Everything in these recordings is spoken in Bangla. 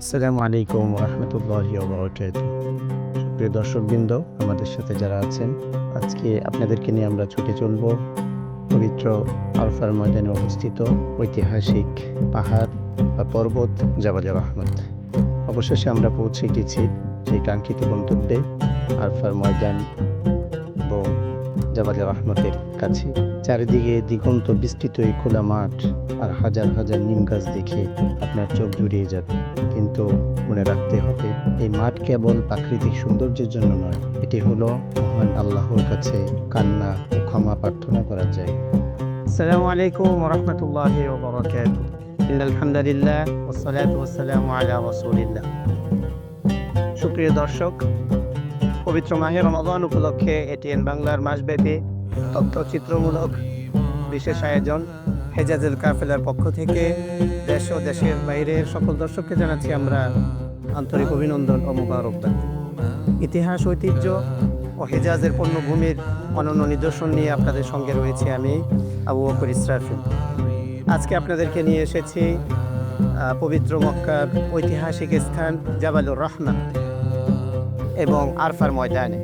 আসসালামু আলাইকুম রহমতুল্লাহি ওয়া বারাকাতুহু। সুপ্রিয় দর্শকবৃন্দ, আমাদের সাথে যারা আছেন, আজকে আপনাদেরকে নিয়ে আমরা ছুটে চলব পবিত্র আরাফার ময়দানে অবস্থিত ঐতিহাসিক পাহাড় বা পর্বত জাবালে রহমত। অবশেষে আমরা পৌঁছে গেছি সেই কাঙ্ক্ষিত গন্তব্যে, আরাফার ময়দান এবং জাবালে রহমতের কাছে। চারিদিকে দিগন্ত বিস্তৃত এই খোলা মাঠ আর হাজার হাজার নিম গাছ দেখে আপনার চোখ জুড়িয়ে যাবে। কিন্তু মনে রাখতে হবে, এই মাঠ কেবল প্রাকৃতিক সৌন্দর্যের জন্য নয়, এটি হলো মহান আল্লাহর কাছে কান্না ও ক্ষমা প্রার্থনা করার জায়গা। আসসালামু আলাইকুম ওয়া রাহমাতুল্লাহি ওয়া বারাকাতুহু। ইন্নাল হামদালিল্লাহ ওয়াস সালাতু ওয়াস সালামু আলা রাসূলিল্লাহ। সুপ্রিয় দর্শক, পবিত্র মাহে রমাদান উপলক্ষে এটিএন বাংলার মাসব্যাপী তথ্যচিত্রমূলক বিশেষ আয়োজন হেজাজুল কাফেলার পক্ষ থেকে দেশ ও দেশের বাইরের সকল দর্শককে জানাচ্ছি আমরা আন্তরিক অভিনন্দন ও মোবারকবাদ। ইতিহাস, ঐতিহ্য ও হেজাজের পণ্যভূমির অনন্য নিদর্শন নিয়ে আপনাদের সঙ্গে রয়েছে আমি, আবু বকর ইসরাফিল। আজকে আপনাদেরকে নিয়ে এসেছি পবিত্র মক্কার ঐতিহাসিক স্থান জাবালুর রহমান এবং আরফার ময়দানে।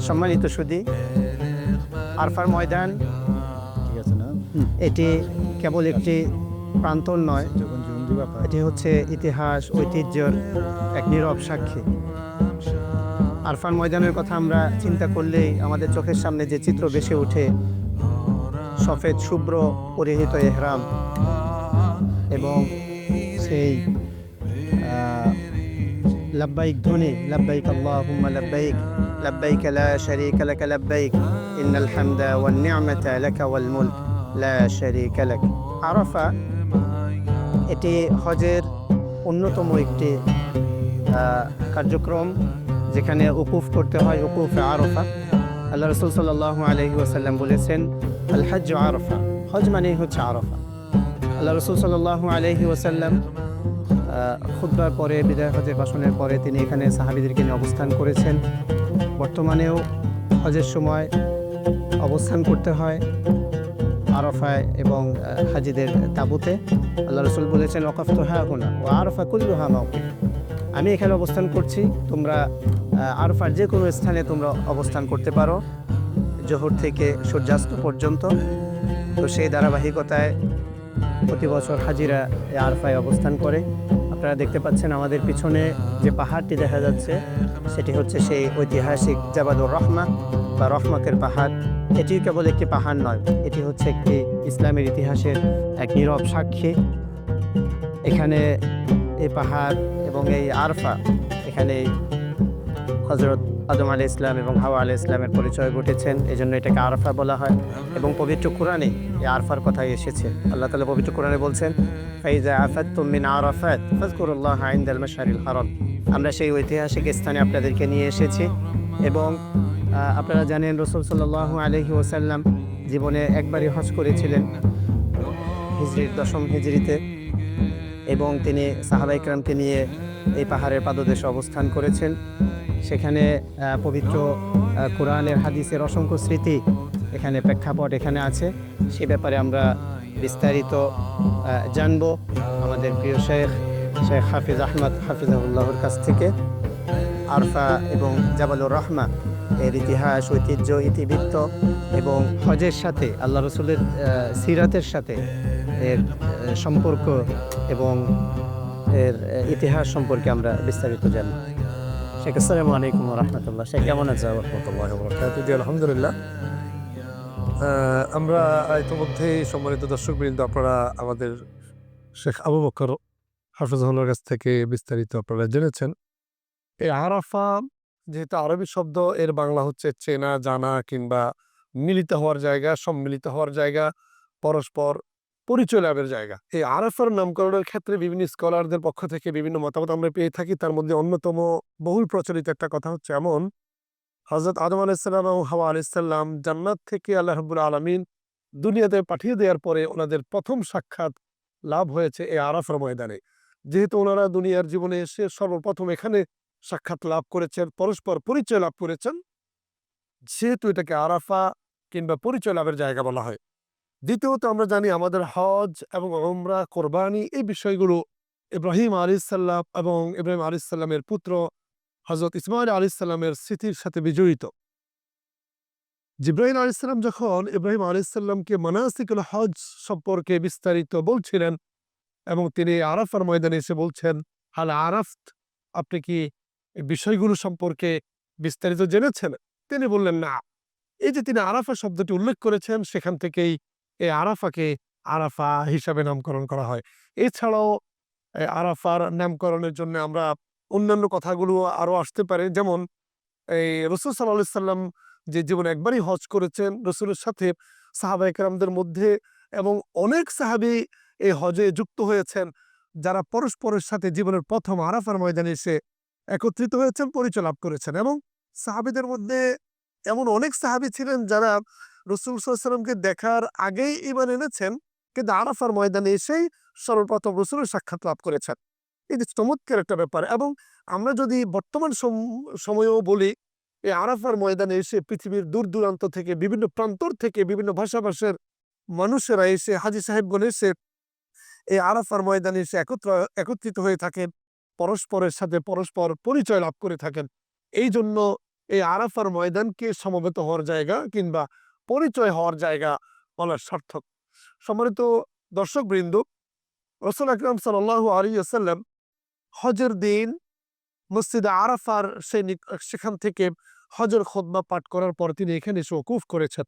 সম্মানিত সুধী, আরফার ময়দান এটি কেবল একটি প্রান্তর নয়, এটি হচ্ছে ইতিহাস, ঐতিহ্যের এক নীরব সাক্ষী। আরফার ময়দানের কথা আমরা চিন্তা করলেই আমাদের চোখের সামনে যে চিত্র ভেসে ওঠে, সফেদ শুভ্র পরিহিত এহরাম এবং সেই লাব্বাইক ধ্বনি, লাব্বাইক আল্লাহুম্মা লাব্বাইক, লাব্বাইক লা শারীকা লাক লাব্বাইক, ইন্নাল হামদা ওয়ান নি'মাতা লাকা ওয়াল মুলক লা শারীকা লাক। আরাফা এটি হজের অন্যতম একটি কার্যক্রম, যেখানে উকুফ করতে হয়, উকুফে আরাফা। আল্লাহ রাসূল সাল্লাল্লাহু আলাইহি ওয়াসাল্লাম বলেছেন, আল হজ্জ আরাফা, হজ মানেই হচ্ছে আরাফা। আল্লাহ রাসূল সাল্লাল্লাহু আলাইহি ওয়াসাল্লাম খুতবার পরে, বিদায় হজের ভাষণের পরে তিনি এখানে সাহাবীদেরকে নিয়ে অবস্থান করেছেন। বর্তমানেও হজের সময় অবস্থান করতে হয় আরাফায় এবং হাজিদের তাঁবুতে। আল্লাহ রাসূল বলেছেন, ওয়াকাফতু হাহুনা ওয়া আরাফা কুল্লুহা মাওকিফ, আমি এখানে অবস্থান করছি, তোমরা আরাফার যে কোনো স্থানে তোমরা অবস্থান করতে পারো জোহর থেকে সূর্যাস্ত পর্যন্ত। তো সেই ধারাবাহিকতায় প্রতি বছর হাজিরা এই আরাফায় অবস্থান করে। আপনারা দেখতে পাচ্ছেন আমাদের পিছনে যে পাহাড়টি দেখা যাচ্ছে, সেটি হচ্ছে সেই ঐতিহাসিক জাবালুর রহমা বা রহমতের পাহাড়। এটি কেবল একটি পাহাড় নয়, এটি হচ্ছে একটি ইসলামের ইতিহাসের এক নীরব সাক্ষী। এখানে এই পাহাড় এবং এই আরফা, এখানে হযরত আদম আলাইহিস সালাম এবং হাওয়া আলাইহিস সালামের পরিচয় ঘটেছেন, এই জন্য এটাকে আরফা বলা হয়। এবং পবিত্র কোরআনে এই আরফার কথাই এসেছে। আল্লাহ তাআলা পবিত্র কোরআনে বলছেন, ফাইজা আফাদতুম মিন আরাফাত ফাযকুরুল্লাহা ইনদাল মাশআরিল হারাম। আমরা সেই ঐতিহাসিক স্থানে আপনাদেরকে নিয়ে এসেছি। এবং আপনারা জানেন, রাসূল সাল্লাল্লাহু আলাইহি ওয়াসাল্লাম জীবনে একবারই হজ করেছিলেন, হিজরির 10ম হিজরিতে, এবং তিনি সাহাবায়ে কেরামকে নিয়ে এই পাহাড়ের পাদদেশে অবস্থান করেছেন। সেখানে পবিত্র কোরআনের হাদিসের অসংখ্য স্মৃতি, এখানে প্রেক্ষাপট এখানে আছে। সে ব্যাপারে আমরা বিস্তারিত জানব আমাদের প্রিয় শেখ হাফিজ আহমদ হাফিজাহুল্লাহর কাছ থেকে। আরফা এবং জাবালুর রহমা এর ইতিহাস, ঐতিহ্য, ইতিবৃত্ত এবং হজের সাথে, আল্লাহ রসুলের সিরাতের সাথে এর সম্পর্ক এবং এর ইতিহাস সম্পর্কে আমরা বিস্তারিত জানব। শেখ, আসসালামু আলাইকুম ওয়া রাহমাতুল্লাহ। শেখ, কেমন আছেন? ওয়া রাহমাতুল্লাহি ওয়া বারাকাতুহু। আলহামদুলিল্লাহ। আমরা ইতিমধ্যেই সম্মানিত দর্শকবৃন্দ, আপনারা আমাদের শেখ আবু বকর হাফিজাহুল্লাহর কাছ থেকে বিস্তারিত আপনারা জেনেছেন। এই আরাফা যেহেতু আরবি শব্দ, এর বাংলা হচ্ছে চেনা, জানা কিংবা মিলিত হওয়ার জায়গা, সম্মিলিত হওয়ার জায়গা, পরস্পর পরিচয় লাভের জায়গা। এই আরাফার নামকরণের ক্ষেত্রে বিভিন্ন স্কলারদের পক্ষ থেকে বিভিন্ন মতামত আমরা পেয়ে থাকি। তার মধ্যে অন্যতম বহুল প্রচলিত একটা কথা হচ্ছে এমন, হযরত আদম আলাইহিস সালাম এবং হাওয়া আলাইহিস সালাম জান্নাত থেকে আল্লাহ রাব্বুল আলামিন দুনিয়াতে পাঠিয়ে দেওয়ার পরে ওনাদের প্রথম সাক্ষাৎ লাভ হয়েছে এই আরাফার ময়দানে। যেহেতু ওনারা দুনিয়ার জীবনে এসে সর্বপ্রথম এখানে সাক্ষাৎ লাভ করেছেন, পরস্পর পরিচয় লাভ করেছেন, সেহেতু এটাকে আরাফা কিংবা পরিচয় লাভের জায়গা বলা হয়। দ্বিতীয়ত, আমরা জানি আমাদের হজ এবং উমরা, কোরবানি, এই বিষয়গুলো ইব্রাহিম আলাইহিসসালাম এবং ইব্রাহিম আলাইহিসসালামের পুত্র হযরত ইসমাঈল আলাইহিসসালামের স্মৃতির সাথে বিজড়িত। জিবরাইল আলাইহিসসালাম যখন ইব্রাহিম আলাইহিসসালামকে মানাসিকুল হজ সম্পর্কে বিস্তারিত বলছিলেন এবং তিনি আরাফার ময়দানে এসে বলছেন, হাল আরাফত, আপনি কি এই বিষয়গুলো সম্পর্কে বিস্তারিত জেনেছেন? তিনি বললেন, না। এই যে তিনি আরাফা শব্দটি উল্লেখ করেছেন, সেখান থেকেই এই আরাফাকে আরাফা হিসাবে নামকরণ করা হয়। এছাড়াও আরাফার নামকরণের জন্য আমরা অন্যান্য কথাগুলো আরো আসতে পারে। যেমন এই রাসূল সাল্লাল্লাহু আলাইহি সাল্লাম যে জীবনে একবারই হজ করেছেন, রাসূলের সাথে সাহাবায়ে কেরামদের মধ্যে এবং অনেক সাহাবী এই হজে যুক্ত হয়েছেন, যারা পরস্পরের সাথে জীবনের প্রথম আরাফার ময়দানে এসে একত্রিত হয়েছেন, পরিচয় লাভ করেছেন। এবং সাহাবীদের মধ্যে এমন অনেক সাহাবী ছিলেন যারা রাসূল সাল্লাল্লাহু আলাইহি সাল্লামকে দেখার আগেই ঈমান এনেছেন, কিন্তু আরাফার ময়দানে এসেই সর্বপ্রথম রাসূলের সাক্ষাৎ লাভ করেছেন। এই যে চমৎকার একটা ব্যাপার। এবং আমরা যদি বর্তমান সময়েও বলি, এই আরাফার ময়দানে এসে পৃথিবীর দূর দূরান্ত থেকে, বিভিন্ন প্রান্তর থেকে, বিভিন্ন ভাষাভাষীর মানুষেরা এসে, হাজী সাহেবগণ এসে এই আরাফার ময়দানে এসে একত্রিত হয়ে থাকেন, পরস্পরের সাথে পরস্পর পরিচয় লাভ করে থাকেন। এই জন্য এই আরাফার ময়দানকে সমবেত হওয়ার জায়গা কিংবা পরিচয় হওয়ার জায়গা বলার সার্থক। সম্মানিত দর্শকবৃন্দ, রাসূল আকরাম সাল্লাল্লাহু আলাইহি ওয়াসাল্লাম হজের দিন মসজিদে আরাফার সেখান থেকে হজের খুতবা পাঠ করার পর তিনি এখানে এসে ওকুফ করেছেন।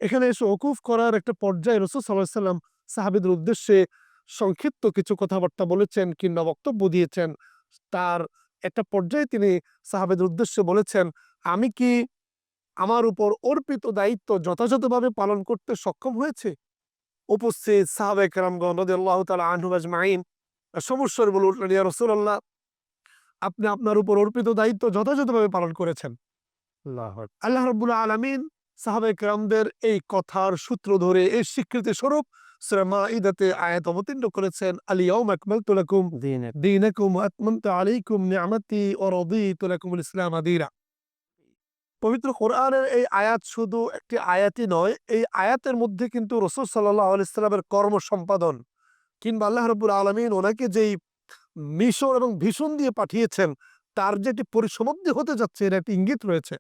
এখানে এসে ওকুফ করার একটা পর্যায়ে রাসূল সাল্লাল্লাহু আলাইহি ওয়াসাল্লাম সাহাবীদের উদ্দেশ্যে সংক্ষিপ্ত কিছু কথাবার্তা বলেছেন কিংবা বক্তব্য দিয়েছেন। তার একটা পর্যায়ে তিনি সাহাবীদের উদ্দেশ্যে বলেছেন, আমি কি আমার উপর অর্পিত দায়িত্ব যথাযথভাবে পালন করতে সক্ষম হয়েছে? উপস্থিত সাহাবায়ে কেরামগণ রাদিয়াল্লাহু তাআলা আনহুম আজমাইন সমস্যার বলে উঠলেন, ইয়া রাসূলুল্লাহ, আপনি আপনার উপর অর্পিত দায়িত্ব যথাযথভাবে পালন করেছেন। আল্লাহ রাব্বুল আলামিন সাহাবায়ে কেরামদের এই কথার সূত্র ধরে এই স্বীকৃতি স্বরূপ সূরা মাঈদাতে আয়াত অবতীর্ণ করেছেন, আল ইয়াউমা আকমালতু লাকুম দীনাকুম ওয়া আতমামতু আলাইকুম নি'মাতি ওয়া রাদিতু লাকুমুল ইসলাম দীনা। পবিত্র কোরআনের এই আয়াত শুধু একটি আয়াতই নয়, এই আয়াতের মধ্যে কিন্তু রাসূল সাল্লাল্লাহু আলাইহি সাল্লামের কর্ম সম্পাদন কিংবা আল্লাহ রাব্বুল আলামিন ওনাকে যেই মিশন এবং ভীষণ দিয়ে পাঠিয়েছেন, তার যে একটি পরিসমাপ্তি হতে যাচ্ছে, এর একটি ইঙ্গিত রয়েছে।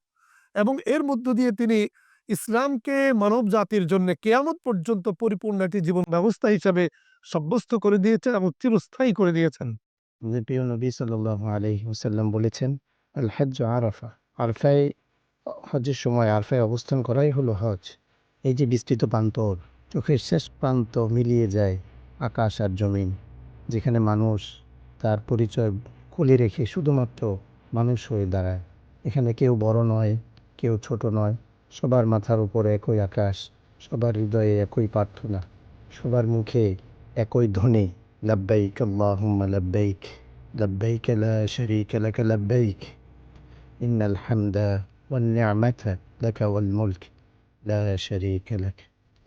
এবং এর মধ্য দিয়ে তিনি ইসলামকে মানব জাতির জন্য কিয়ামত পর্যন্ত পরিপূর্ণ একটি জীবন ব্যবস্থা হিসাবে সাব্যস্ত করে দিয়েছেন এবং চিরস্থায়ী করে দিয়েছেন। যে প্রিয় নবী সাল্লাল্লাহু আলাইহি ওয়াসাল্লাম বলেছেন, আল হজ্জু আরাফা, আরাফায় হজের সময় আরাফায় অবস্থান করাই হলো হজ। এই যে বিস্তৃত প্রান্তর, চোখের শেষ প্রান্ত মিলিয়ে যায় আকাশ আর জমিন, যেখানে মানুষ তার পরিচয় খুলে রেখে শুধুমাত্র মানুষ হয়ে দাঁড়ায়। এখানে কেউ বড় নয়, কেউ ছোট নয়, সবার মাথার উপরে একই আকাশ, সবার হৃদয়ে একই প্রার্থনা, সবার মুখে একই ধ্বনি, লাব্বাইক আল্লাহুম্মা লাব্বাইক, লাব্বাইক লা শারীকা লাকা লাব্বাইক, ইন্নাল হামদা ওয়ান নি'মাতা লাকা ওয়াল মুলক লা শারীকা লাক।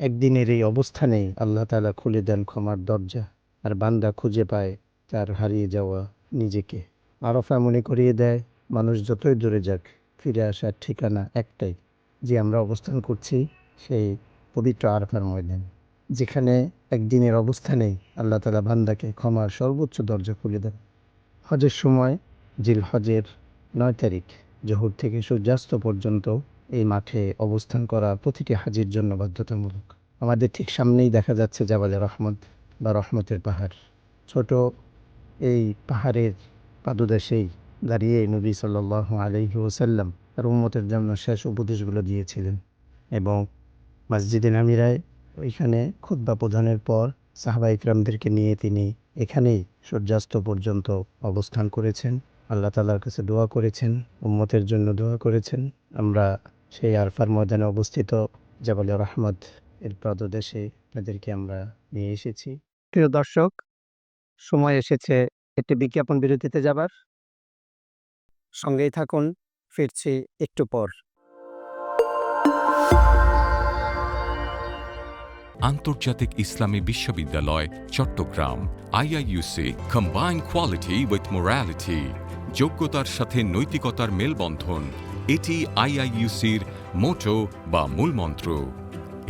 একদিনের এই অবস্থানে আল্লাহ তাআলা খুলে দেন ক্ষমার দরজা, আর বান্দা খুঁজে পায় তার হারিয়ে যাওয়া নিজেকে। আরাফা মনে করিয়ে দেয়, মানুষ যতই দূরে যাক, ফিরে আসার ঠিকানা একটাই, যে আমরা অবস্থান করছি সেই পবিত্র আরাফার ময়দানে, যেখানে একদিনের অবস্থানেই আল্লাহ তাআলা বান্দাকে ক্ষমার সর্বোচ্চ দরজা খুলে দেন। হজের সময় জিল হজের 9 তারিখ জোহর থেকে সূর্যাস্ত পর্যন্ত এই মাঠে অবস্থান করা প্রতিটি হাজির জন্য বাধ্যতামূলক। আমাদের ঠিক সামনেই দেখা যাচ্ছে জাবালে রহমত বা রহমতের পাহাড়। ছোট এই পাহাড়ের পাদদেশেই দাঁড়িয়ে নবী সাল্লাল্লাহু আলাইহি ওয়াসাল্লাম তার উম্মতের জন্য শেষ উপদেশগুলো দিয়েছিলেন। এবং মসজিদে নামিরায় ওইখানে খুতবা প্রদানের পর সাহাবা ইকরামদেরকে নিয়ে তিনি এখানেই সূর্যাস্ত পর্যন্ত অবস্থান করেছেন, আল্লাহ তাআলার কাছে দোয়া করেছেন, উম্মতের জন্য দোয়া করেছেন। আমরা সেই আরাফার ময়দানে অবস্থিত জাবালে রহমত এর পাদদেশে আপনাদেরকে আমরা নিয়ে এসেছি। প্রিয় দর্শক, সময় এসেছে একটি বিজ্ঞাপন বিরতিতে যাবার। সঙ্গেই থাকুন, ফিরছি একটু পর। আন্তর্জাতিক ইসলামী বিশ্ববিদ্যালয় Chittagong, IIUC, combine quality with morality, যোগ্যতার সাথে নৈতিকতার মেলবন্ধন, এটি IIUCর মোটো বা মূলমন্ত্র।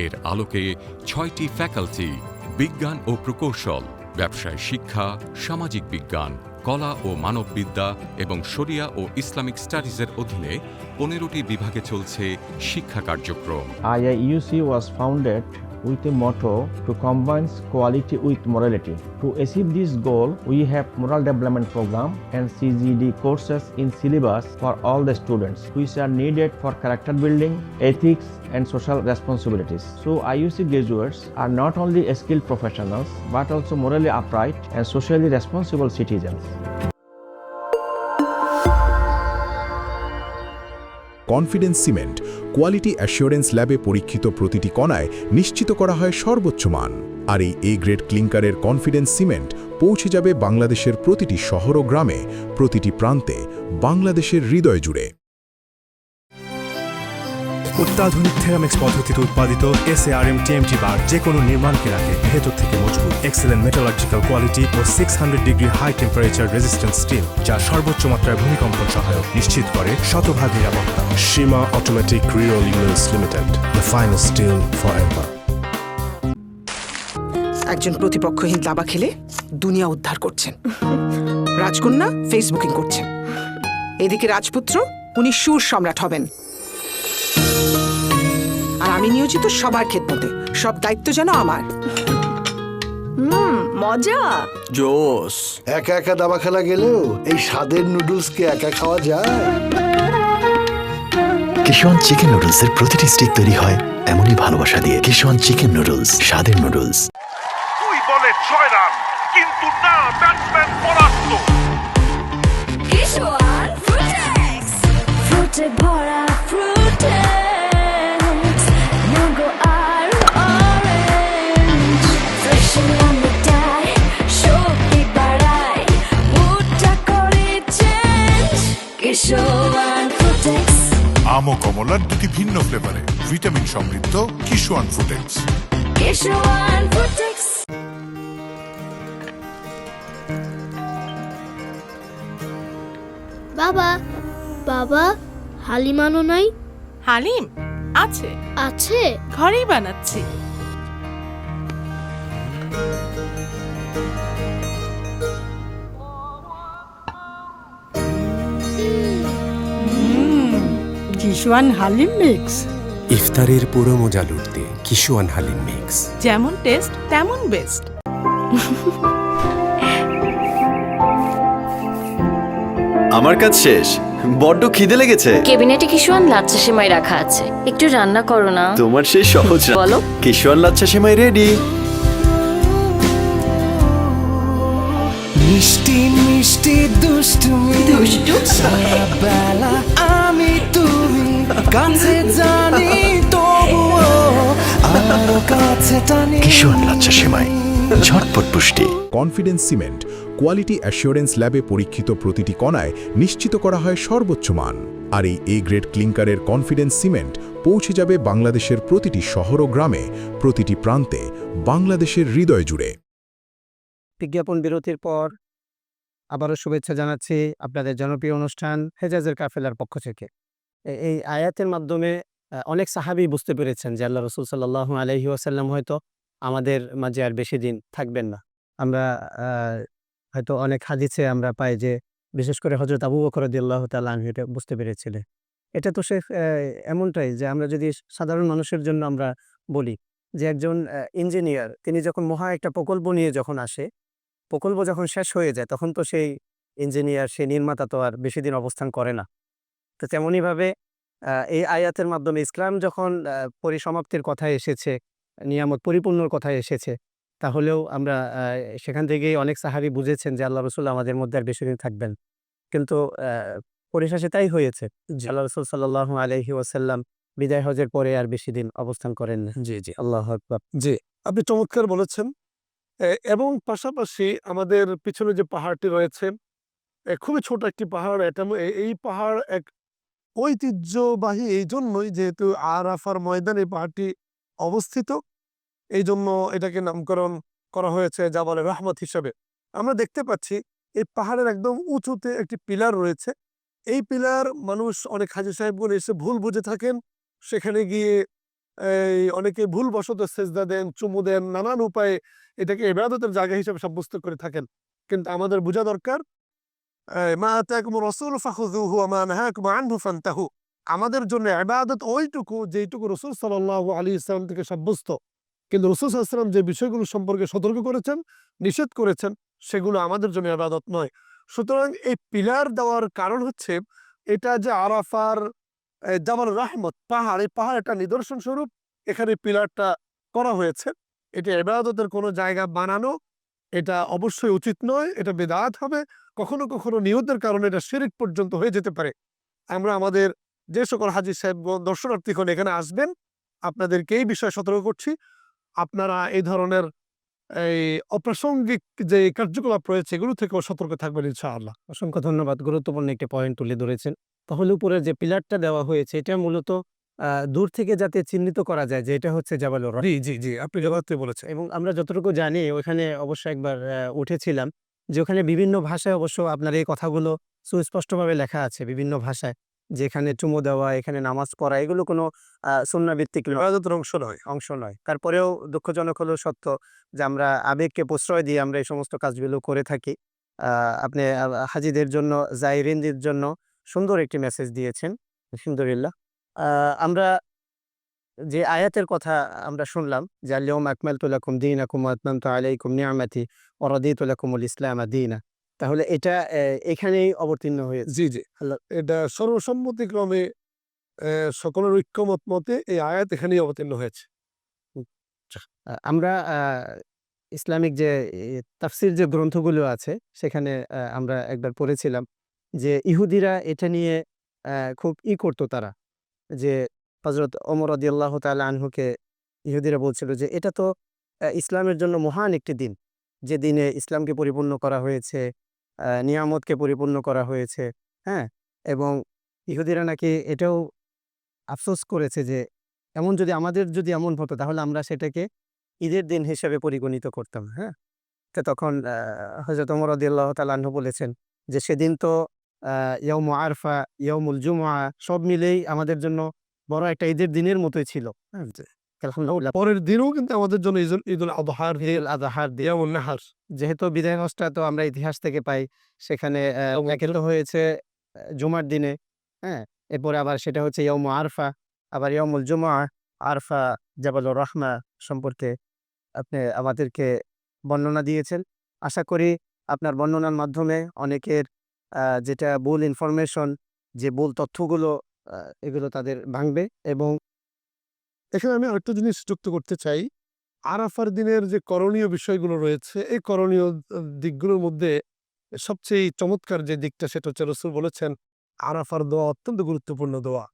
এর আলোকে 6টি ফ্যাকাল্টি, বিজ্ঞান ও প্রকৌশল, ব্যবসায় শিক্ষা, সামাজিক বিজ্ঞান, কলা ও মানববিদ্যা এবং শরিয়া ও ইসলামিক স্টাডিজের অধীনে 15টি বিভাগে চলছে শিক্ষা কার্যক্রম। IIUC was founded with a motto to combine quality with morality. To achieve this goal, we have moral development program and CGD courses in syllabus for all the students, which are needed for character building, ethics, and social responsibilities. So IUC graduates are not only skilled professionals, but also morally upright and socially responsible citizens. Confidence cement quality assurance ল্যাবে পরীক্ষিত প্রতিটি কণায় নিশ্চিত করা হয় সর্বোচ্চ মান। আর এই A গ্রেড ক্লিংকারের কনফিডেন্স সিমেন্ট পৌঁছে যাবে বাংলাদেশের প্রতিটি শহর ও গ্রামে, প্রতিটি প্রান্তে, বাংলাদেশের হৃদয় জুড়ে। অত্যাধুনিক থেরামিক্স পদ্ধতিতে উৎপাদিত SARM TMT বার যে কোনো নির্মাণকে রাখে ভেতর থেকে মজবুত। এক্সেলেন্ট মেটালার্জিক্যাল কোয়ালিটি ও 600 degree high temperature resistance steel, যা সর্বোচ্চ মাত্রায় ভূমিকম্পন সহায়ক, নিশ্চিত করে শতভাগ নিরাপত্তা। Seema automatic rerolling mills limited, the finest steel for ever. একজন প্রতিপক্ষহীন দাবা খেলে দুনিয়া উদ্ধার করছেন, রাজকন্যা ফেসবুকিং করছেন, এদিকে রাজপুত্র উনি সুর সম্রাট হবেন, আর আমি নিয়োজিত সবার খেদমতে, সব দায়িত্ব যেন আমার। মজা জোস। একা একা দাবা খেলা গেলেও এই স্বাদের নুডলসকে একা খাওয়া যায়? কিশোয়ান চিকেন নুডলসের প্রতিটি স্টিক তৈরি হয় এমনই ভালোবাসা দিয়ে। কিশোয়ান চিকেন নুডলস, স্বাদের নুডলস। 2 বলে 6 রান, কিন্তু না, ব্যাটসম্যান পরাস্ত। কিশোয়ান ফ্রুটেক্স, ফ্রুটে ভরা ফ্রুটেক্স, ম্যাঙ্গো আর অরেঞ্জ, ফ্রেশ ম্যাঙ্গো ডাই, শক্তি বাড়ায়, মুডটা করে চেঞ্জ। কিশোয়ান ফ্রুটেক্স, আম ও কমলার দুটি ভিন্ন ফ্লেভারে ভিটামিন সমৃদ্ধ কিশোয়ান ফ্রুটেক্স। কিশোয়ান ফ্রুটেক্স। বাবা, বাবা, হালিম আনো নাই? হালিম আছে, আছে, ঘরেই বানাচ্ছি। কিশোয়ান হালিম মিক্স, ইফতারের পুরো মজা লুটতে কিশোয়ান হালিম মিক্স। যেমন টেস্ট তেমন বেস্ট। আমার কাজ শেষ, বড্ড খিদে লেগেছে। কেবিনেটে কিশোয়ান লাচ্ছা সেমাই রাখা আছে, একটু রান্না করো না। তোমার সেই সহজ বলো। কিশোয়ান লাচ্ছা সেমাই রেডি। মিষ্টি মিষ্টি দুষ্টুমি, বেলা আমি তুমি কাছে জানি, তবুও আরো কাছে টানি। কিশোয়ান লাচ্ছা সেমাই, ঝটপট পুষ্টি। কনফিডেন্স সিমেন্ট কোয়ালিটি অ্যাসিওরেন্স ল্যাবে পরীক্ষিত প্রতিটি কণায় নিশ্চিত করা হয় সর্বোচ্চ মান। আর এই A গ্রেড ক্লিংকারের কনফিডেন্স সিমেন্ট পৌঁছে যাবে বাংলাদেশের প্রতিটি শহর ও গ্রামে, প্রতিটি প্রান্তে, বাংলাদেশের হৃদয় জুড়ে। বিজ্ঞাপন বিরতির পর আবারও শুভেচ্ছা জানাচ্ছি আপনাদের জনপ্রিয় অনুষ্ঠান হেজাজের কাফেলার পক্ষ থেকে। এই আয়াতের মাধ্যমে অনেক সাহাবী বুঝতে পেরেছেন যে আল্লাহ রাসূল সাল্লাল্লাহু আলাইহি ওয়াসাল্লাম হয়তো আমাদের মাঝে আর বেশি দিন থাকবেন না। আমরা হয়তো অনেক হাদিসে আমরা পাই যে বিশেষ করে হযরত আবু বকর রাদিয়াল্লাহু তাআলা আনহু এটা বুঝতে পেরেছিলেন। এটা তো সে এমনটাই যে আমরা যদি সাধারণ মানুষের জন্য আমরা বলি যে একজন ইঞ্জিনিয়ার তিনি যখন মহা একটা প্রকল্প নিয়ে যখন আসে, প্রকল্প যখন শেষ হয়ে যায় তখন তো সেই ইঞ্জিনিয়ার, সেই নির্মাতা তো আর বেশি দিন অবস্থান করে না। তো তেমনইভাবে এই আয়াতের মাধ্যমে ইসলাম যখন পরিসমাপ্তির কথা এসেছে, নিয়ামত পরিপূর্ণর কথা এসেছে, তাহলেও আমরা সেখান থেকেই অনেক সাহাবী বুঝেছেন যে আল্লাহ রাসূল আমাদের মধ্যে আর বেশি দিন থাকবেন। কিন্তু পরিশেষে তাই হয়েছে। আল্লাহ রাসূল সাল্লাল্লাহু আলাইহি ওয়াসাল্লাম বিদায় হজের পরে আর বেশি দিন অবস্থান করেন না। জি জি, আল্লাহু আকবার। জি, আপনি চমৎকার বলেছেন। এবং পাশাপাশি আমাদের পিছনে যে পাহাড়টি রয়েছে খুবই ছোট একটি পাহাড়। এটা এই পাহাড় এক ঐতিহ্যবাহী এই জন্যই যেহেতু আরাফার ময়দানে পাহাড়টি অবস্থিত, এই জন্য এটাকে নামকরণ করা হয়েছে জাবালে রহমত হিসাবে। আমরা দেখতে পাচ্ছি এই পাহাড়ের একদম উঁচুতে একটি পিলার রয়েছে। এই পিলার মানুষ অনেক হাজী সাহেবগণ এসে ভুল বুঝে থাকেন, সেখানে গিয়ে অনেকে ভুলবশত সেজদা দেন, চুমু দেন, নানান উপায়ে এটাকে ইবাদতের জায়গা হিসেবে সাব্যস্ত করে থাকেন। কিন্তু আমাদের বোঝা দরকার মা আতাকুমুর রাসূল ফাখুযুহু ওয়া মা নাহাকুম আনহু ফান্তাহু। আমাদের জন্য ইবাদত ওইটুকু যেইটুকু রাসূল সাল্লাল্লাহু আলাইহি ওয়াসাল্লাম থেকে সাব্যস্ত। কিন্তু রাসূল সাল্লাল্লাহু আলাইহি ওয়াসাল্লাম যে বিষয়গুলো সম্পর্কে সতর্ক করেছেন, নিষেধ করেছেন, সেগুলো আমাদের জন্য ইবাদত নয়। সুতরাং এই পিলার দেওয়ার কারণ হচ্ছে এটা যে আরাফার জাবাল রাহমত পাহাড়, এই পাহাড় একটা নিদর্শন স্বরূপ এখানে পিলারটা করা হয়েছে। এটা ইবাদতের কোনো জায়গা বানানো এটা অবশ্যই উচিত নয়, এটা বিদআত হবে। কখনো কখনো নিয়তের কারণে এটা শিরক পর্যন্ত হয়ে যেতে পারে। আমরা আমাদের যে সকল হাজী সাহেব দর্শনার্থীগণ এখানে আসবেন, আপনাদেরকে এই বিষয়ে সতর্ক করছি, আপনারা এই ধরনের এই অপ্রাসঙ্গিক যে কার্যকলাপ রয়েছে এগুলো থেকেও সতর্ক থাকবেন ইনশাআল্লাহ। অসংখ্য ধন্যবাদ। গুরুত্বপূর্ণ একটি পয়েন্ট তুলে ধরেছেন। তাহলে উপরের যে পিলারটা দেওয়া হয়েছে এটা মূলত দূর থেকে যাতে চিহ্নিত করা যায় যে এটা হচ্ছে জাবালুর রাহমত। জি জি জি, আপনি জবাবতে বলেছেন। এবং আমরা যতটুকু জানি ওখানে অবশ্য একবার উঠেছিলাম যে ওখানে বিভিন্ন ভাষায় অবশ্য আপনার এই কথাগুলো সুস্পষ্টভাবে লেখা আছে বিভিন্ন ভাষায়, যে এখানে চুমু দেওয়া, এখানে নামাজ পড়া এগুলো কোনো সুন্নাহ ভিত্তিক ইবাদতের অংশ নয়। তারপরেও দুঃখজনক হলেও সত্য যে আমরা আবেগকে প্রশ্রয় দিয়ে আমরা এই সমস্ত কাজগুলো করে থাকি। আপনি হাজীদের জন্য, জায়রিনদের জন্য সুন্দর একটি মেসেজ দিয়েছেন, আলহামদুলিল্লাহ। আমরা যে আয়াতের কথা আমরা শুনলাম যে আল-ইয়াওমা আকমালতু লাকুম দীনাকুম ওয়া আতমামতু আলাইকুম নি'মাতি ওয়া রাদিতু লাকুমুল ইসলামা দীনা, তাহলে এটা এখানেই অবতীর্ণ হয়েছে। জি জি, এটা সর্বসম্মতিক্রমে সকলের ঐক্যমত মতে এই আয়াত এখানেই অবতীর্ণ হয়েছে। আমরা ইসলামিক যে তাফসির যে গ্রন্থগুলো আছে সেখানে আমরা একবার পড়েছিলাম যে ইহুদিরা এটা নিয়ে খুব করতো তারা, যে হযরত ওমর রাদিয়াল্লাহু তাআলা আনহুকে ইহুদিরা বলছিল যে এটা তো ইসলামের জন্য মহান একটি দিন, যে দিনে ইসলামকে পরিপূর্ণ করা হয়েছে, নিয়ামতকে পরিপূর্ণ করা হয়েছে, হ্যাঁ। এবং ইহুদিরা নাকি এটাও আফসোস করেছে যে আমাদের যদি এমন হতো তাহলে আমরা সেটাকে ঈদের দিন হিসেবে পরিগণিত করতাম, হ্যাঁ। তো তখন হযরত ওমর রাদিয়াল্লাহু তাআলা আনহু বলেছেন যে সেদিন তো ইয়াউমু আরফা, ইয়াউমুল জুমআ সব মিলেই আমাদের জন্য বড় একটা ঈদের দিনের মতোই ছিল। হ্যাঁ, আলহামদুলিল্লাহ। পরের দিনও কিন্তু আমাদের জন্য ঈদুল আযহার দিন, ইয়ামুন নাহার। যেহেতু বিদায় হজটা তো আমরা ইতিহাস থেকে পাই, সেখানে একে তো হয়েছে জুমার দিনে, হ্যাঁ। এরপরে আবার সেটা হচ্ছে ইয়াউমু আরফা, আবার ইয়াউমুল জুমআ। আরফা জাবালুর রাহমা সম্পর্কে আপনি আমাদেরকে বর্ণনা দিয়েছেন। আশা করি আপনার বর্ণনার মাধ্যমে অনেকের যেটা ভুল ইনফরমেশন, যে ভুল তথ্যগুলো এগুলো তাদের ভাঙবে। এবং এখানে আমি আরেকটা জিনিস যুক্ত করতে চাই, আরাফার দিনের যে করণীয় বিষয়গুলো রয়েছে এই করণীয় দিকগুলোর মধ্যে সবচেয়ে চমৎকার যে দিকটা সেটা হচ্ছে রাসূল বলেছেন আরাফার দোয়া অত্যন্ত গুরুত্বপূর্ণ দোয়া,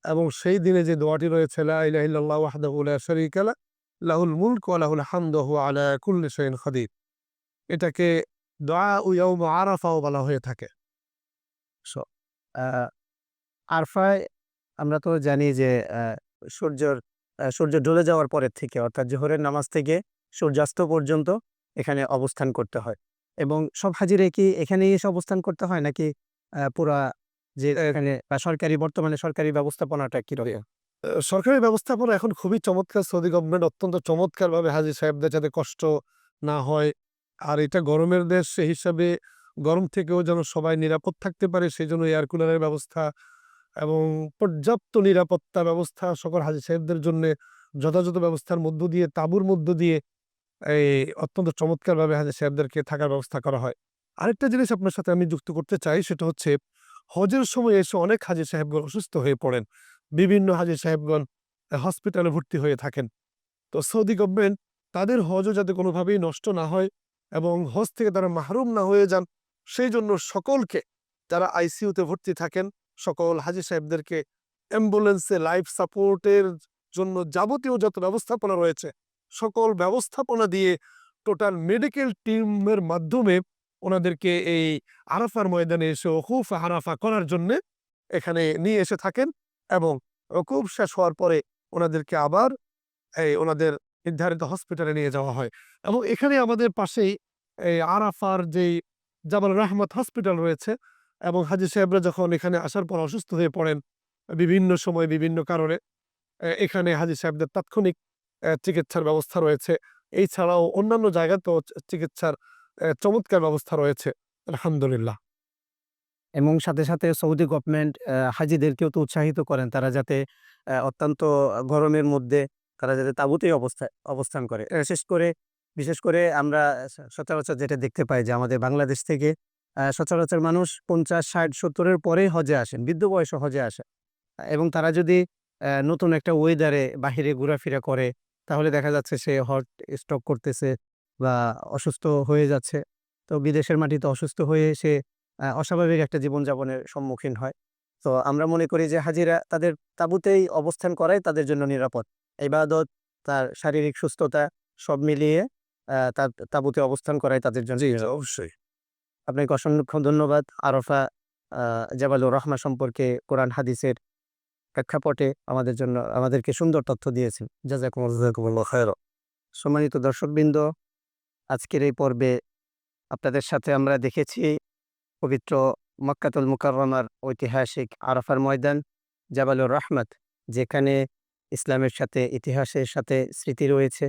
এবং সেই দিনে যে দোয়াটি রয়েছে লা ইলাহা ইল্লাল্লাহু ওয়াহদাহু লা শারীকা লাহু লাহুল মুলকু ওয়া লাহুল হামদু ওয়া হুয়া আলা কুল্লি শাইইন কাদির, এটাকে দোয়া ইয়াউম আরাফাও বলা হয়ে থাকে। আরফায় আমরা তো জানি যে সূর্য ঢলে যাওয়ার পরের থেকে, অর্থাৎ জোহরের নামাজ থেকে সূর্যাস্ত পর্যন্ত এখানে অবস্থান করতে হয়। এবং সব হাজিরে কি এখানেই এসে অবস্থান করতে হয় নাকি পুরা যে এখানে বর্তমানে সরকারি ব্যবস্থাপনাটা কি রকম? সরকারি ব্যবস্থাপনা এখন খুবই চমৎকার। সৌদি গভর্নমেন্ট অত্যন্ত চমৎকারভাবে হাজী সাহেবদের যাতে কষ্ট না হয়, আর এটা গরমের দেশ সেই হিসাবে গরম থেকেও যেন সবাই নিরাপদ থাকতে পারে সেই জন্য এয়ার কুলারের ব্যবস্থা এবং পর্যাপ্ত নিরাপত্তা ব্যবস্থা সকল হাজী সাহেবদের জন্য যথাযথ ব্যবস্থার মধ্য দিয়ে, তাঁবুর মধ্য দিয়ে এই অত্যন্ত চমৎকারভাবে হাজী সাহেবদেরকে থাকার ব্যবস্থা করা হয়। আরেকটা জিনিস আপনার সাথে আমি যুক্ত করতে চাই, সেটা হচ্ছে হজের সময় এসে অনেক হাজী সাহেবগণ অসুস্থ হয়ে পড়েন, বিভিন্ন হাজী সাহেবগণ হসপিটালে ভর্তি হয়ে থাকেন। তো সৌদি গভর্নমেন্ট তাদের হজও যাতে কোনোভাবেই নষ্ট না হয় এবং হজ থেকে তারা মাহরুম না হয়ে যান, সেই জন্য সকলকে যারা আইসিইউতে ভর্তি থাকেন সকল হাজী সাহেবদেরকে অ্যাম্বুলেন্সে লাইফ সাপোর্টের জন্য যাবতীয় যত ব্যবস্থাপনা রয়েছে সকল ব্যবস্থাপনা দিয়ে টোটাল মেডিকেল টিমের মাধ্যমে ওনাদেরকে এই আরাফার ময়দানে এসে ওকুফ আরাফা করার জন্য এখানে নিয়ে এসে থাকেন, এবং ওকুফ শেষ হওয়ার পরে ওনাদেরকে আবার ওনাদের নির্ধারিত হসপিটালে নিয়ে যাওয়া হয়। এবং এখানে আমাদের পাশেই এই আরাফার যেই জাবাল রাহমত হসপিটাল রয়েছে, এবং হাজী সাহেবরা যখন এখানে আসার পর অসুস্থ হয়ে পড়েন বিভিন্ন সময় বিভিন্ন কারণে, এখানে হাজী সাহেবদের তাৎক্ষণিক চিকিৎসার ব্যবস্থা রয়েছে। এছাড়াও অন্যান্য জায়গাতেও চিকিৎসার চমৎকার ব্যবস্থা রয়েছে আলহামদুলিল্লাহ। এবং সাথে সাথে সৌদি গভর্নমেন্ট হাজিদেরকেও তো উৎসাহিত করেন তারা যাতে অত্যন্ত গরমের মধ্যে তারা যাতে তাঁবুতেই অবস্থান করে। বিশেষ করে আমরা সচরাচর যেটা দেখতে পাই যে আমাদের বাংলাদেশ থেকে সচরাচর মানুষ 50, 60, 70-এর পরেই হজে আসেন, বৃদ্ধ বয়সে হজে আসেন। এবং তারা যদি নতুন একটা ওয়েদারে বাহিরে ঘোরাফেরা করে তাহলে দেখা যাচ্ছে সে হট স্ট্রোক করতেছে বা অসুস্থ হয়ে যাচ্ছে। তো বিদেশের মাটিতে অসুস্থ হয়ে সে অস্বাভাবিক একটা জীবনযাপনের সম্মুখীন হয়। তো আমরা মনে করি যে হাজিরা তাদের তাঁবুতেই অবস্থান করাই তাদের জন্য নিরাপদ। ইবাদত, তার শারীরিক সুস্থতা সব মিলিয়ে তার তাঁবুতে অবস্থান করাই তাদের জন্য অবশ্যই। আপনাকে অসংখ্য ধন্যবাদ। আরাফা জাবালুর রহমা সম্পর্কে কোরআন হাদিসের প্রেক্ষাপটে আমাদেরকে সুন্দর তথ্য দিয়েছেন। জাযাকুমুল্লাহু খায়রা। সম্মানিত দর্শকবৃন্দ, আজকের এই পর্বে আপনাদের সাথে আমরা দেখেছি পবিত্র মক্কাতুল মুকাররমার ঐতিহাসিক আরাফার ময়দান জাবালুর রহমত, যেখানে ইসলামের সাথে ইতিহাসের সাথে স্মৃতি রয়েছে।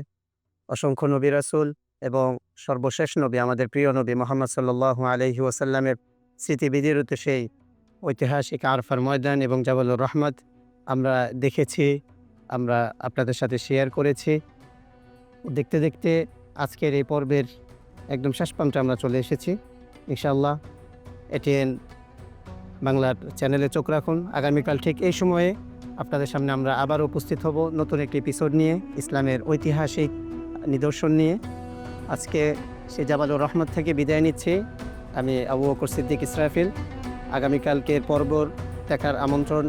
অসংখ্য নবী রাসূল এবং সর্বশেষ নবী আমাদের প্রিয় নবী মুহাম্মদ সাল্লাল্লাহু আলাইহি ওয়াসাল্লামের স্মৃতি বিজড়িত সেই ঐতিহাসিক আরাফার ময়দান এবং জাবালুর রহমত আমরা দেখেছি, আমরা আপনাদের সাথে শেয়ার করেছি। দেখতে দেখতে আজকের এই পর্বের একদম শেষ প্রান্তে আমরা চলে এসেছি। ইনশাআল্লাহ এটিএন বাংলার চ্যানেলে চোখ রাখুন। আগামীকাল ঠিক এই সময়ে আপনাদের সামনে আমরা আবার উপস্থিত হব নতুন একটি এপিসোড নিয়ে, ইসলামের ঐতিহাসিক নিদর্শন নিয়ে। আজকে সে জাবালুর রহমত থেকে বিদায় নিচ্ছি। আমি আবু বকর সিদ্দিক ইসরাফিল। আগামীকালকের পর্ব দেখার আমন্ত্রণ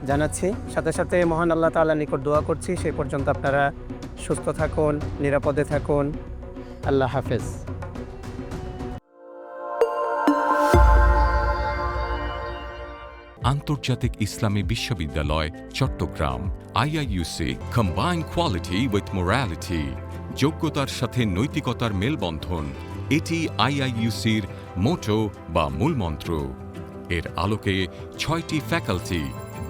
জানাচ্ছি। সাথে সাথে মহান আল্লাহ তাআলার নিকট দোয়া করছি সেই পর্যন্ত আপনারা সুস্থ থাকুন, নিরাপদে থাকুন। আল্লাহ হাফেজ। আন্তর্জাতিক ইসলামী বিশ্ববিদ্যালয় Chittagong IIUC combine quality with morality, যোগ্যতার সাথে নৈতিকতার মেলবন্ধন, এটি IIUCর মোটো বা মূলমন্ত্র। এর আলোকে 6টি ফ্যাকাল্টি,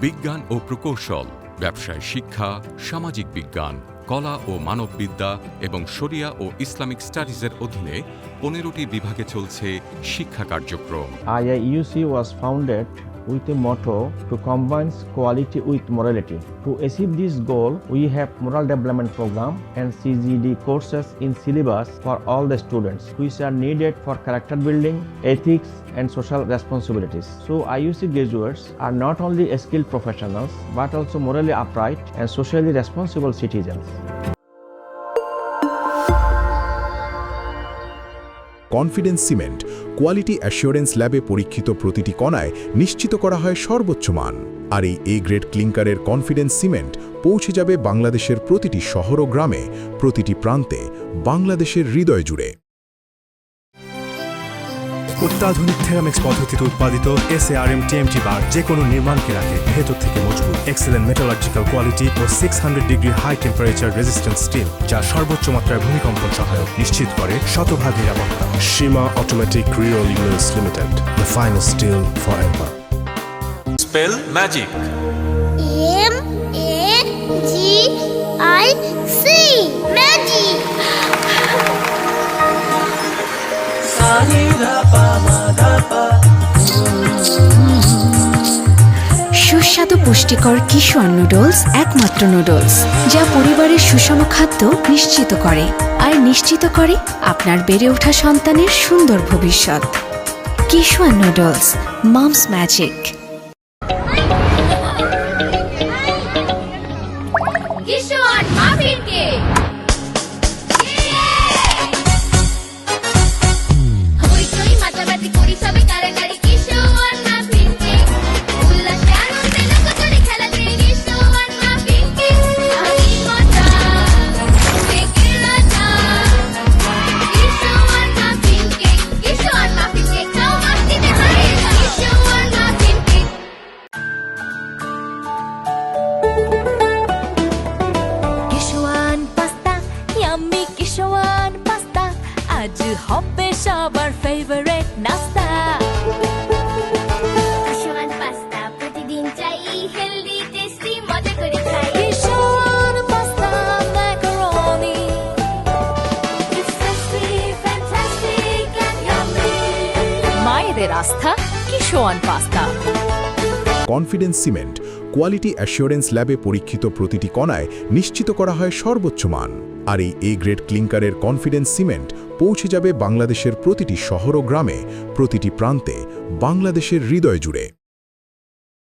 বিজ্ঞান ও প্রকৌশল, ব্যবসায় শিক্ষা, সামাজিক বিজ্ঞান, কলা ও মানববিদ্যা এবং শরিয়া ও ইসলামিক স্টাডিজের অধীনে 15টি বিভাগে চলছে শিক্ষা কার্যক্রম। IIUC was founded with a motto to combine quality with morality. To achieve this goal, we have moral development program and CGD courses in syllabus for all the students, which are needed for character building, ethics, and social responsibilities. So IUC graduates are not only skilled professionals, but also morally upright and socially responsible citizens. Confidence cement quality assurance ল্যাবে পরীক্ষিত প্রতিটি কণায় নিশ্চিত করা হয় সর্বোচ্চ মান। আর এই A গ্রেড ক্লিংকারের কনফিডেন্স সিমেন্ট পৌঁছে যাবে বাংলাদেশের প্রতিটি শহর ও গ্রামে, প্রতিটি প্রান্তে, বাংলাদেশের হৃদয় জুড়ে। অত্যাধুনিক থেরামিক্স পদ্ধতিতে উৎপাদিত SARM TMT বার যে কোনো নির্মাণকে রাখে ভেতর থেকে মজবুত। এক্সেলেন্ট মেটালার্জিক্যাল কোয়ালিটি ও 600 degree high temperature resistance steel, যা সর্বোচ্চ মাত্রায় ভূমিকম্পন সহায়ক, নিশ্চিত করে শতভাগ নিরাপত্তা। Seema automatic reroll units limited, the finest steel for ever. Spell magic. MAGIC magic. সুস্বাদু পুষ্টিকর কিশোয়ান নুডলস একমাত্র নুডলস যা পরিবারের সুষম খাদ্য নিশ্চিত করে আর নিশ্চিত করে আপনার বেড়ে ওঠা সন্তানের সুন্দর ভবিষ্যৎ। Kishwan noodles, mom's magic. Kishwan muffin cake. হইচই মাতামাতি করি সবে কারাকারি কিশোয়ান মাফিন কেক। উল্লাসে আনন্দে লোকজনে খেলাতে কিশোয়ান মাফিন কেক। আমি মজা কেকের রাজা। Kishwan muffin cake, Kishwan muffin cake, খাও মাস্তিতে হারিয়ে যাও। Kishwan muffin cake. Kishwan pasta, yummy Kishwan pasta, আজ হবে সবার ফেভারিট নাস্তা। কিশোয়ান পাস্তা প্রতিদিন চাই, হেলদি টেস্টি মজা করে খাই। আমাদের আস্থা Kishwan pasta. Confidence cement quality assurance ল্যাবে পরীক্ষিত প্রতিটি কণায় নিশ্চিত করা হয় সর্বোচ্চ মান। আর এই এ গ্রেড ক্লিংকারের কনফিডেন্স সিমেন্ট পৌঁছে যাবে বাংলাদেশের প্রতিটি শহর ও গ্রামে, প্রতিটি প্রান্তে, বাংলাদেশের হৃদয় জুড়ে।